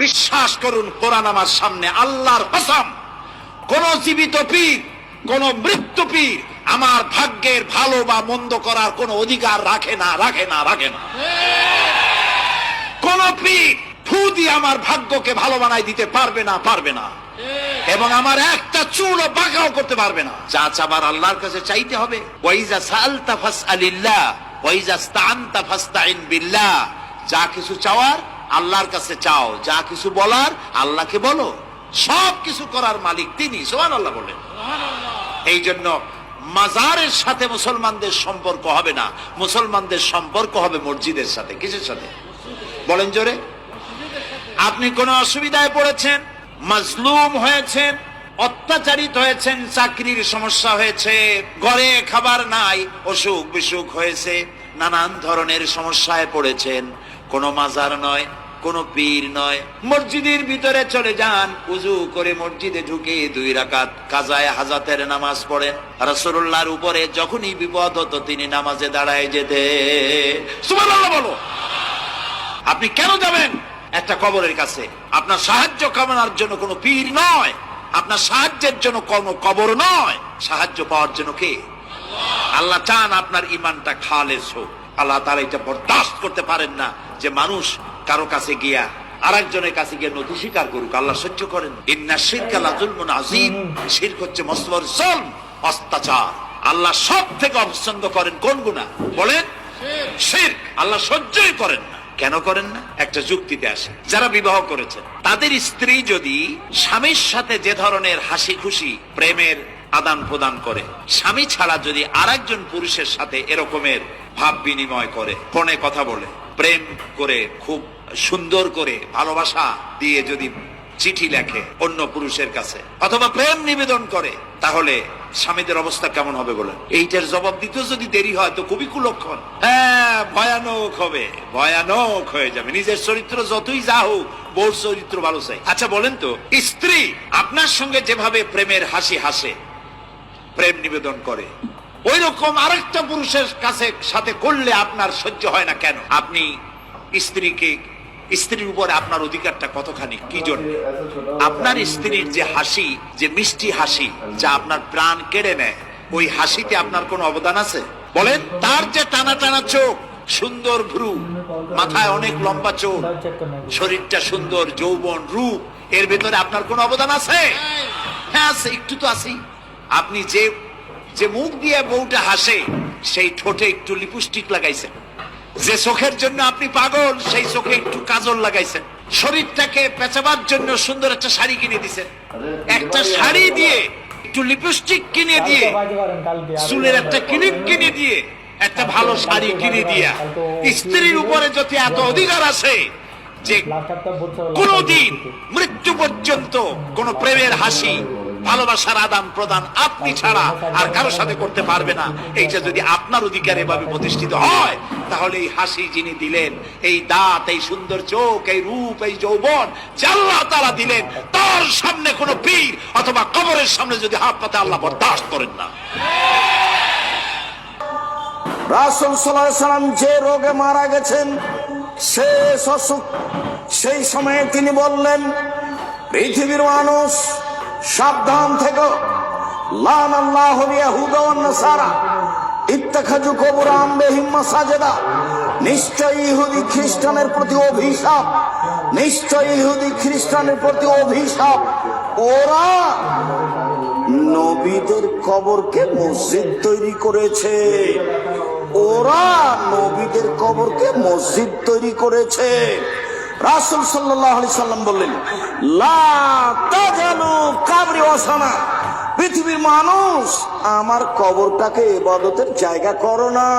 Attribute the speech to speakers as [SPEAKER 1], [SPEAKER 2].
[SPEAKER 1] বিশ্বাস করুন, কোরআন আমার সামনে, আল্লাহর কসম, কোন জীবিত পীর, কোন মৃত্যু পীর আমার ভাগ্যের ভালো বা মন্দ করার কোন অধিকার রাখে না, রাখে না, রাখে না। কোন পীর ফু দিয়ে আমার ভাগ্যকে ভালো বানাই দিতে পারবে না, পারবে না, এবং আমার একটা চুলও বাঁকাও করতে পারবে না। যা চাবার আল্লাহর কাছে চাইতে হবে। ওয়াইজা সাআলতা ফাসআলিল্লাহ ওয়াইজা ইসতাআনতা ফাসতাইন বিল্লাহ। যা কিছু চাওয়ার আল্লাহর কাছে চাও, যা কিছু বলার আল্লাহকে বলো। সব কিছু করার মালিক তিনি, সুবহানাল্লাহ বলেন। এই জন্য মাজারের সাথে মুসলমানদের সম্পর্ক হবে না, মুসলমানদের সম্পর্ক হবে মসজিদের সাথে। কিসের সাথে বলেন জোরে? আপনি কোন অসুবিধায় পড়েছেন, মাজলুম হয়েছেন, অত্যাচারিত হয়েছেন, চাকরির সমস্যা হয়েছে, ঘরে খাবার নাই, অসুখ বিসুখ হয়েছে, নানান ধরনের সমস্যায় পড়েছেন, কোন মাজার নয়, কোন পীর নয়, মসজিদের ভিতরে চলে যান, উযু করে মসজিদে ঢুকে 2 রাকাত কাজায়ে হাজাতের নামাজ পড়েন। রাসূলুল্লাহর উপরে যখনই বিপদ হতো তিনি নামাজে দাঁড়ায় যেতেন। সুবহানাল্লাহ বলো। আপনি কেন যাবেন একটা কবরের কাছে? আপনার সাহায্য কামনার জন্য কোনো পীর নয়, আপনার সাহায্যের জন্য কোনো কবর নয়, সাহায্য পাওয়ার জন্য কে? আল্লাহ চান আপনার ঈমানটা খালেস হোক। আল্লাহ তাআলা এটা বরদাস্ত করতে পারেন না যে মানুষ কারো কাছে গিয়া আরেকজনের কাছে গিয়ে নথি স্বীকার করুক। আল্লাহ সহ্য করেন। ইন্না শিরকা লাযুলমুন আযীম। শিরক হচ্ছে মস্ত বড় জুলম, অত্যাচার। আল্লাহ সব থেকে অপছন্দ করেন কোন গুনাহ বলেন? শিরক। আল্লাহ সহ্যই করেন না। কেন করেন না? একটা যুক্তিতে আসে। যারা বিবাহ করেছেন তাদের স্ত্রী যদি স্বামীর সাথে যে ধরনের হাসি খুশি প্রেমের আদান প্রদান করে, স্বামী ছাড়া যদি আরেকজন পুরুষের সাথে এরকমের ভাব বিনিময় করে, ফোনে কথা বলে, প্রেম করে, খুব সুন্দর করে ভালোবাসা দিয়ে যদি চিঠি লেখে অন্য পুরুষের কাছে, অথবা প্রেম নিবেদন করে, তাহলে স্বামীদের অবস্থা কেমন হবে বলেন? এইটার জবাব দিতে যদি দেরি হয় তো খুবই কুলক্ষণ। হ্যাঁ, ভয়ানক হবে, ভয়ানক হয়ে যাবে। নিজের চরিত্র যতই যা হোক, বউর চরিত্র ভালো চাই। আচ্ছা বলেন তো, স্ত্রী আপনার সঙ্গে যেভাবে প্রেমের হাসি হাসে, প্রেম নিবেদন করে, ওই রকম আরেকটা পুরুষের কাছে সাথে করলে আপনার সহ্য হয় না কেন? আপনি স্ত্রীর উপরে আপনার অধিকারটা কতখানি, কি জন্য? আপনার স্ত্রীর যে হাসি, যে মিষ্টি হাসি, যা আপনার প্রাণ কেড়ে নেয়, ওই হাসিতে আপনার কোন অবদান আছে বলেন? তার যে টানা টানা চোখ, সুন্দর ভ্রু, মাথায় অনেক লম্বা চোখ, শরীরটা সুন্দর, যৌবন, রূপ, এর ভেতরে আপনার কোন অবদান আছে? হ্যাঁ আছে, একটু তো আছেই। আপনি যে মুখ দিয়ে বউটা হাসে, সেই ঠোঁটে একটু লিপস্টিক লাগাইছেন। যে চোখের জন্য আপনি পাগল, সেই চোখে একটু কাজল লাগাইছেন। শরীরটাকে পেঁচাবার জন্য সুন্দর একটা শাড়ি কিনে দিছেন। একটা শাড়ি দিয়ে, একটু লিপস্টিক কিনে দিয়ে, চুলের একটা ক্লিপ কিনে দিয়ে, একটা ভালো শাড়ি কিনে দিয়া, স্ত্রীর উপরে যদি এত অধিকার আছে যে কোনদিন মৃত্যু পর্যন্ত কোন প্রেমের হাসি, ভালোবাসার আদান প্রদান আপনি ছাড়া আর কারোর সাথে করতে পারবে না, এইটা যদি আপনার অধিকার এভাবে প্রতিষ্ঠিত হয়, তাহলে এই হাসি যিনি দিলেন, এই দাঁত, এই সুন্দর চোখ, এই রূপ, এই যৌবন যে আল্লাহ তাআলা দিলেন, তার সামনে কোনো পীর অথবা কবরের সামনে যদি হাত পাতে আল্লাহ বরদাস্ত করেন না।
[SPEAKER 2] রাসূল সাল্লাল্লাহু আলাইহি সাল্লাম যে রোগে মারা গেছেন, শেষ অসুখ, সেই সময়ে তিনি বললেন, পৃথিবীর মানুষ সাবধান থেকো, লানাল্লাহুল ইয়াহুদা ওয়ান নাসারা ইত্তাখাযু কুবুর আনবিহিম মাসাজিদা। নিশ্চয় ইহুদি খ্রিস্টানের প্রতি অভিশাপ, নিশ্চয় ইহুদি খ্রিস্টানের প্রতি অভিশাপ। ওরা নবীদের কবরকে মসজিদ তৈরি করেছে, ওরা নবীদের কবরকে মসজিদ তৈরি করেছে। রাসূল সাল্লাল্লাহু আলাইহি সাল্লাম বললেন, লা তাজালু কাবরি ওয়াসানা। পৃথিবীর মানুষ, আমার কবরটাকে ইবাদতের জায়গা করো না।